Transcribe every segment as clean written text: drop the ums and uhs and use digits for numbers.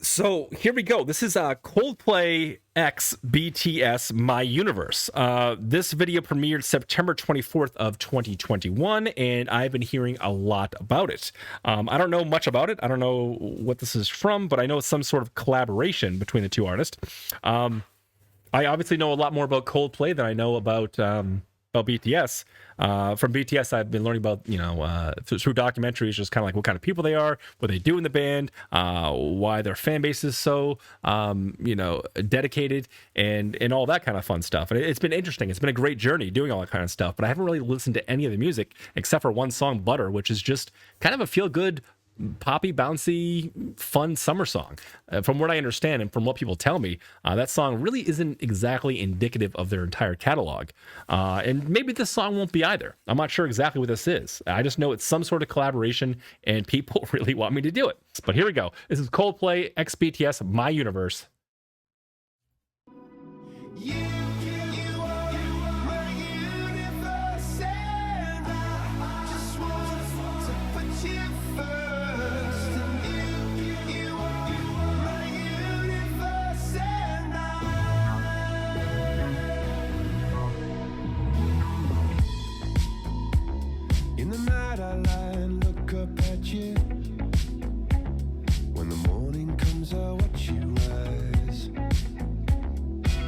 So here we go. This is Coldplay X BTS My Universe. This video premiered September 24th of 2021, and I've been hearing a lot about it. I don't know much about it. I don't know what this is from, but I know it's some sort of collaboration between the two artists. I obviously know a lot more about Coldplay than I know about BTS. From BTS, I've been learning about, through documentaries, just kind of like what kind of people they are, what they do in the band, why their fan base is so, dedicated, and all that kind of fun stuff. And it's been interesting. It's been a great journey doing all that kind of stuff, but I haven't really listened to any of the music except for one song, Butter, which is just kind of a feel-good, poppy, bouncy, fun summer song. From what I understand and from what people tell me, that song really isn't exactly indicative of their entire catalog. And maybe this song won't be either. I'm not sure exactly what this is. I just know it's some sort of collaboration and people really want me to do it. But here we go. This is Coldplay X BTS My Universe. In the night I lie and look up at you. When the morning comes I watch you rise.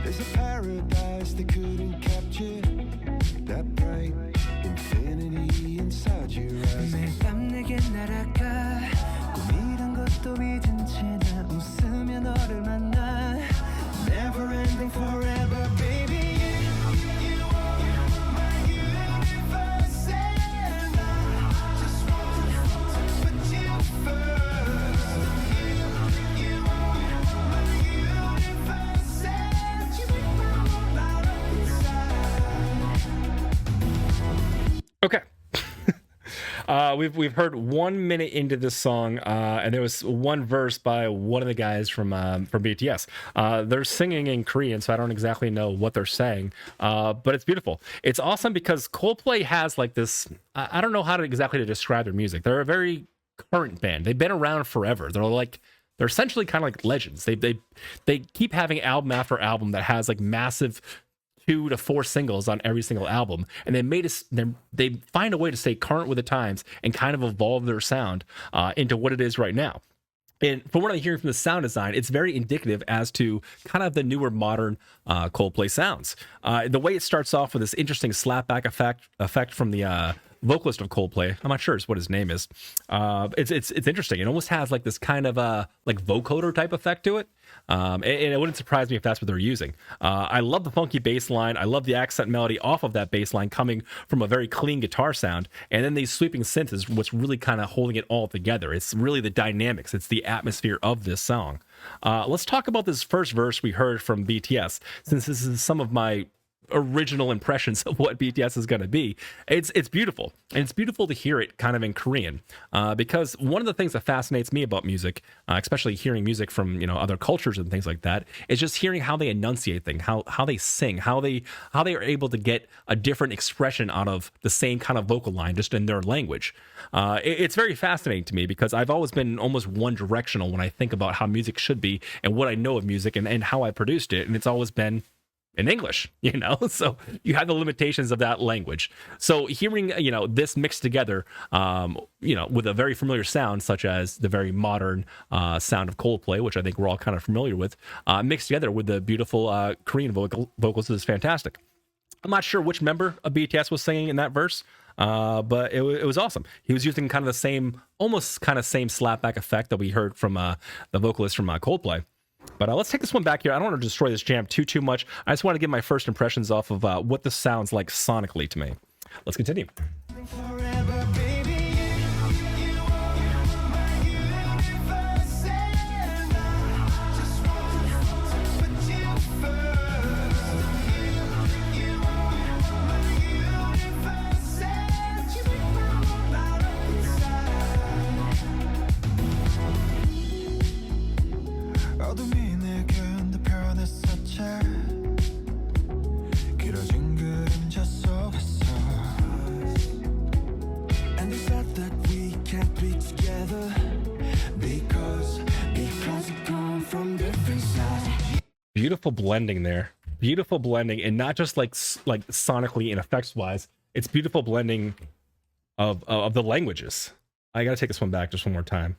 There's a paradise they couldn't capture. That bright infinity inside your eyes. 매일 밤 내게 날아가 꿈이란 것도 잊은 채 나 웃으며 너를 만나. Never ending forever baby. Okay. We've heard 1 minute into this song, and there was one verse by one of the guys from BTS. They're singing in Korean, so I don't exactly know what they're saying, but it's beautiful. It's awesome because Coldplay has like this. I don't know how to exactly describe their music. They're a very current band. They've been around forever. They're essentially kind of like legends. They keep having album after album that has like massive 2 to 4 singles on every single album, and they find a way to stay current with the times and kind of evolve their sound into what it is right now. And from what I'm hearing from the sound design, it's very indicative as to kind of the newer modern Coldplay sounds. The way it starts off with this interesting slapback effect from the vocalist of Coldplay. I'm not sure what his name is. It's interesting. It almost has like this kind of like vocoder type effect to it. And it wouldn't surprise me if that's what they're using. I love the funky bass line. I love the accent melody off of that bass line coming from a very clean guitar sound. And then these sweeping synths is what's really kind of holding it all together. It's really the dynamics. It's the atmosphere of this song. Let's talk about this first verse we heard from BTS, since this is some of my original impressions of what BTS is going to be. It's beautiful, and it's beautiful to hear it kind of in Korean, because one of the things that fascinates me about music, especially hearing music from other cultures and things like that, is just hearing how they enunciate things, how they sing, how they are able to get a different expression out of the same kind of vocal line just in their language. It's very fascinating to me because I've always been almost one directional when I think about how music should be and what I know of music and how I produced it, and it's always been in English, so you have the limitations of that language. So hearing, this mixed together, with a very familiar sound, such as the very modern sound of Coldplay, which I think we're all kind of familiar with, mixed together with the beautiful Korean vocals is fantastic. I'm not sure which member of BTS was singing in that verse, but it was awesome. He was using kind of the same slapback effect that we heard from the vocalist from Coldplay. But let's take this one back here. I don't want to destroy this jam too much. I just want to give my first impressions off of what this sounds like sonically to me. Let's continue. Forever, baby. You are my universe, and I just want to put you first. You are my universe, and you make my whole light up inside. 어둠이 내겐 더 변했었지. 길어진 그림자 속에서. And they said that we can't be together because we can't Beautiful blending there. Beautiful blending, and not just like sonically and effects wise. It's beautiful blending of the languages. I gotta take this one back just one more time.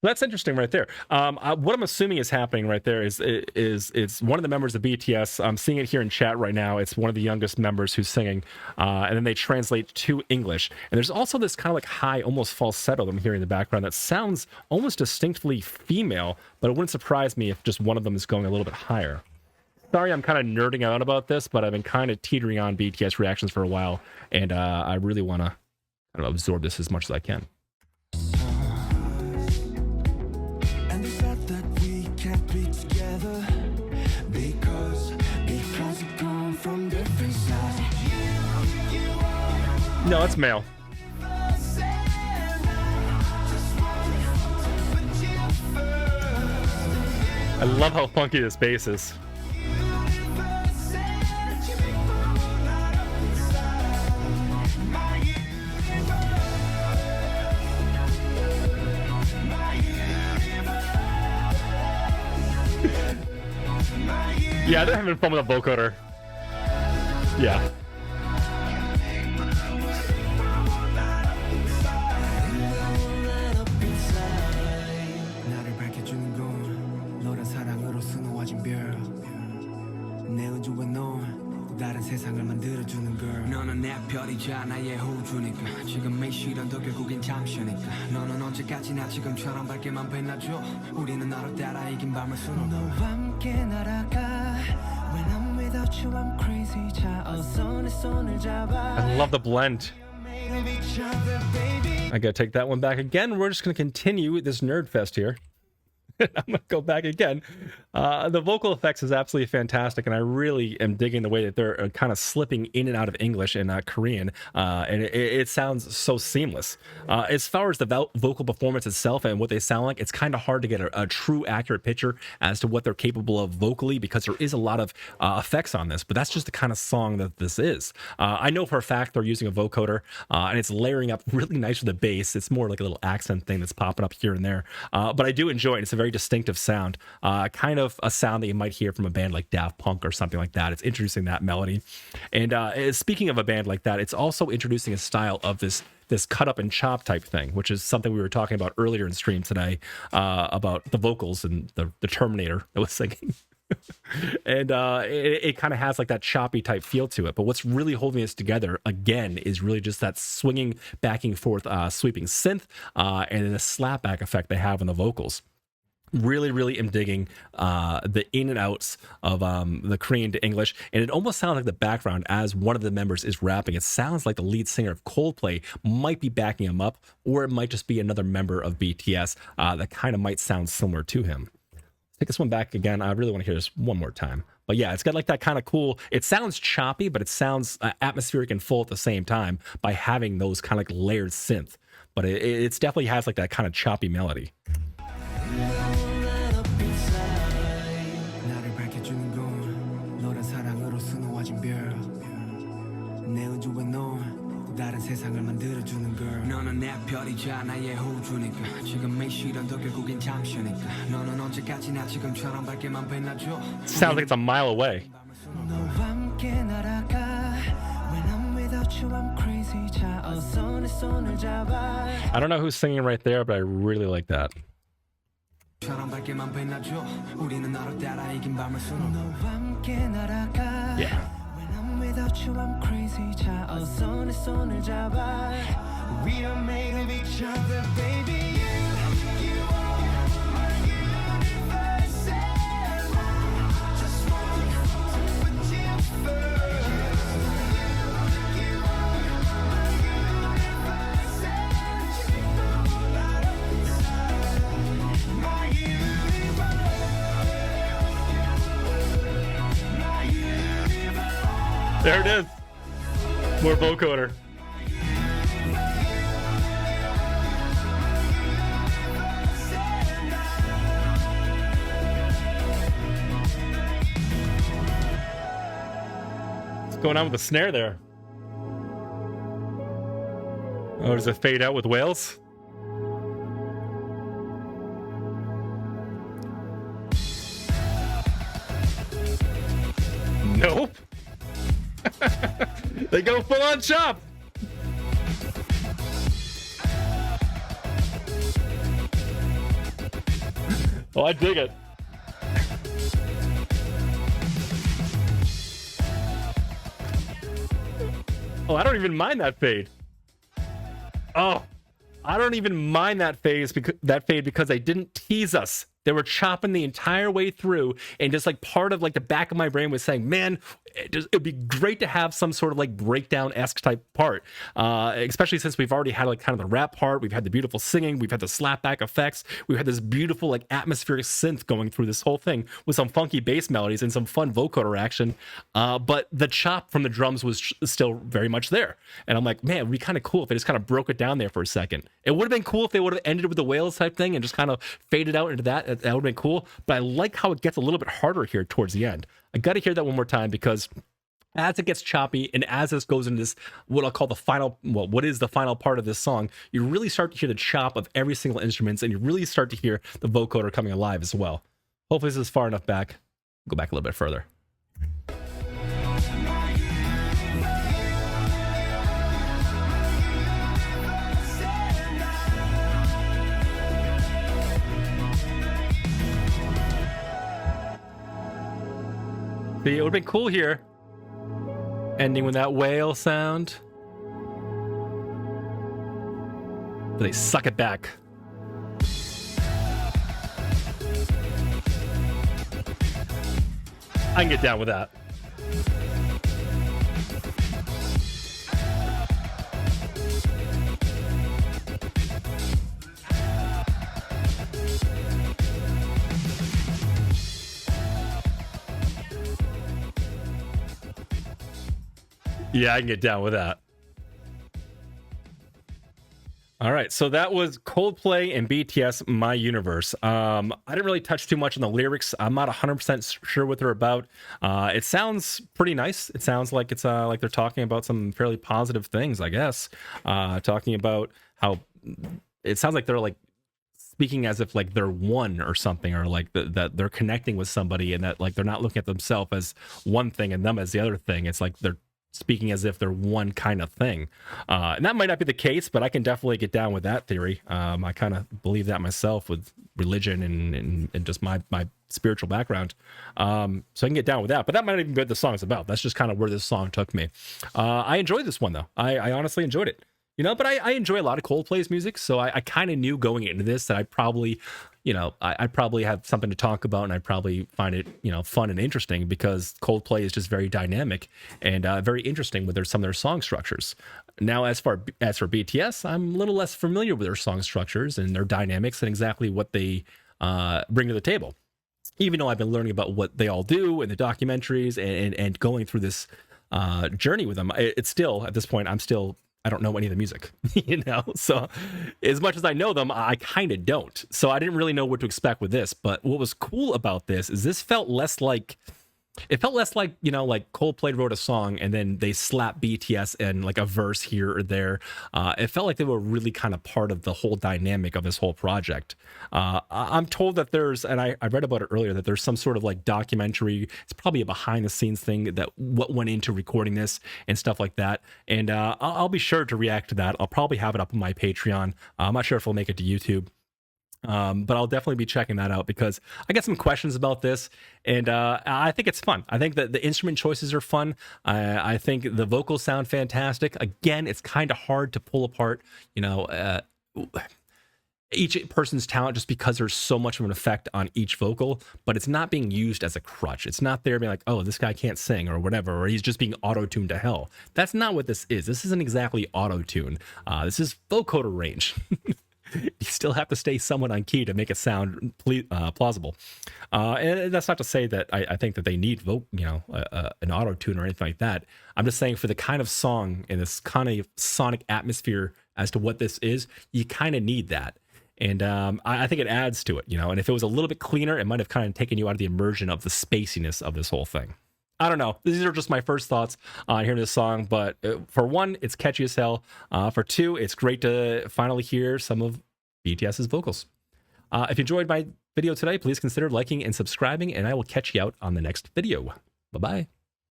That's interesting right there. What I'm assuming is happening right there is it's one of the members of BTS. I'm seeing it here in chat right now. It's one of the youngest members who's singing, and then they translate to English. And there's also this kind of like high, almost falsetto that I'm hearing in the background that sounds almost distinctly female, but it wouldn't surprise me if just one of them is going a little bit higher. Sorry, I'm kind of nerding out about this, but I've been kind of teetering on BTS reactions for a while, and I really want to absorb this as much as I can. No, it's male. I love how funky this bass is. Yeah, they're having fun with a vocoder. Yeah. 너는 내 별이자 나의 호주니까 지금 이 시련도 결국엔 잠시니까 너는 언제까지나 지금처럼 밝게만 빛나줘 우리는 너를 따라 이긴 밤을 수놓아 너와 함께 날아가 When I'm without you I'm crazy 자 어서 내 손을 잡아 I love the blend. I gotta take that one back again. We're just gonna continue this nerd fest here. I'm gonna go back again. The vocal effects is absolutely fantastic, and I really am digging the way that they're kind of slipping in and out of English and Korean, and it sounds so seamless. As far as the vocal performance itself and what they sound like, it's kind of hard to get a true accurate picture as to what they're capable of vocally because there is a lot of effects on this, but that's just the kind of song that this is. I know for a fact they're using a vocoder, and it's layering up really nice with the bass. It's more like a little accent thing that's popping up here and there, but I do enjoy it. It's a very distinctive sound, kind of a sound that you might hear from a band like Daft Punk or something like that. It's introducing that melody. And speaking of a band like that, it's also introducing a style of this cut up and chop type thing, which is something we were talking about earlier in stream today, about the vocals and the Terminator that was singing. And it kind of has like that choppy type feel to it, but what's really holding this together again is really just that swinging back and forth sweeping synth, and then the slapback effect they have on the vocals. Really am digging the in and outs of the Korean to English, and it almost sounds like the background as one of the members is rapping. It sounds like the lead singer of Coldplay might be backing him up, or it might just be another member of BTS that kind of might sound similar to him. Take this one back again. I really want to hear this one more time. But yeah, it's got like that kind of cool, it sounds choppy, but it sounds atmospheric and full at the same time by having those kind of like layered synth. But it definitely has like that kind of choppy melody. 다른 세상을 만들어주는 girl 너는 내 별이자 나의 호주니까 지금 이 시련도 결국엔 잠시니까 너는 언제까지나 지금처럼 밝게만 빛나줘 Sounds like it's a mile away. 너와 함께 날아가 When I'm without you I'm crazy 자 어서 내 손을 잡아 I don't know who's singing right there, but I really like that. 밝게만 빛나줘 우리는 너를 따라 이긴 밤을 수놓아 너와 함께 날아가 Yeah. Without you I'm crazy 자 어서 내 손을 잡아 We are made of each other baby You are my universe and I just want to put you first You are my universe and you light up inside My universe My universe There it is. More vocoder. going on with the snare there? Oh, does it fade out with whales? Nope. They go full on chop. Oh, I dig it. Oh, I don't even mind that fade. Oh, I don't even mind that fade because they didn't tease us. They were chopping the entire way through, and just like part of like the back of my brain was saying, man, it'd be great to have some sort of like breakdown-esque type part, especially since we've already had like kind of the rap part, we've had the beautiful singing, we've had the slapback effects, we've had this beautiful like atmospheric synth going through this whole thing with some funky bass melodies and some fun vocoder action, but the chop from the drums was still very much there. And I'm like, man, it'd be kind of cool if they just kind of broke it down there for a second. It would have been cool if they would have ended with the whales type thing and just kind of faded out into that. That would have been cool, but I like how it gets a little bit harder here towards the end. I got to hear that one more time, because as it gets choppy and as this goes into this, what I'll call the final, well, what is the final part of this song, you really start to hear the chop of every single instrument, and you really start to hear the vocoder coming alive as well. Hopefully this is far enough back. Go back a little bit further. See, it would have been cool here, ending with that whale sound. But they suck it back. I can get down with that. Yeah, I can get down with that. All right, so that was Coldplay and BTS, My Universe. I didn't really touch too much on the lyrics. I'm not 100% sure what they're about. It sounds pretty nice. It sounds like it's like they're talking about some fairly positive things, I guess. Talking about how it sounds like they're like speaking as if like they're one or something, or like that they're connecting with somebody, and that like they're not looking at themselves as one thing and them as the other thing. It's like they're speaking as if they're one kind of thing, and that might not be the case, but I can definitely get down with that theory. I kind of believe that myself with religion and just my spiritual background, so I can get down with that. But that might not even be what the song's about. That's just kind of where this song took me. I enjoyed this one though. I honestly enjoyed it, you know. But I enjoy a lot of Coldplay's music, so I kind of knew going into this that I probably, you know, I probably have something to talk about, and I probably find it, you know, fun and interesting, because Coldplay is just very dynamic and very interesting with some of their song structures. Now, as for BTS, I'm a little less familiar with their song structures and their dynamics and exactly what they bring to the table. Even though I've been learning about what they all do in the documentaries and going through this journey with them, it's still, at this point, I don't know any of the music, you know? So as much as I know them, I kind of don't. So I didn't really know what to expect with this. But what was cool about this is this felt less like, you know, like Coldplay wrote a song and then they slapped BTS in like a verse here or there. It felt like they were really kind of part of the whole dynamic of this whole project. I'm told that and I read about it earlier, that there's some sort of like documentary. It's probably a behind the scenes thing, that what went into recording this and stuff like that. And I'll be sure to react to that. I'll probably have it up on my Patreon. I'm not sure if I'll make it to YouTube. But I'll definitely be checking that out, because I got some questions about this, and I think it's fun. I think that the instrument choices are fun. I think the vocals sound fantastic. Again, it's kind of hard to pull apart, you know, each person's talent, just because there's so much of an effect on each vocal, but it's not being used as a crutch. It's not there being like, oh, this guy can't sing or whatever, or he's just being auto-tuned to hell. That's not what this is. This isn't exactly auto-tune. This is vocoder range. You still have to stay somewhat on key to make it sound plausible. And that's not to say that I think that they need an auto tune or anything like that. I'm just saying, for the kind of song and this kind of sonic atmosphere as to what this is, you kind of need that. And I think it adds to it, you know. And if it was a little bit cleaner, it might have kind of taken you out of the immersion of the spaciness of this whole thing. I don't know. These are just my first thoughts on hearing this song. But for one, it's catchy as hell. For two, it's great to finally hear some of BTS's vocals. If you enjoyed my video today, please consider liking and subscribing, and I will catch you out on the next video. Bye-bye.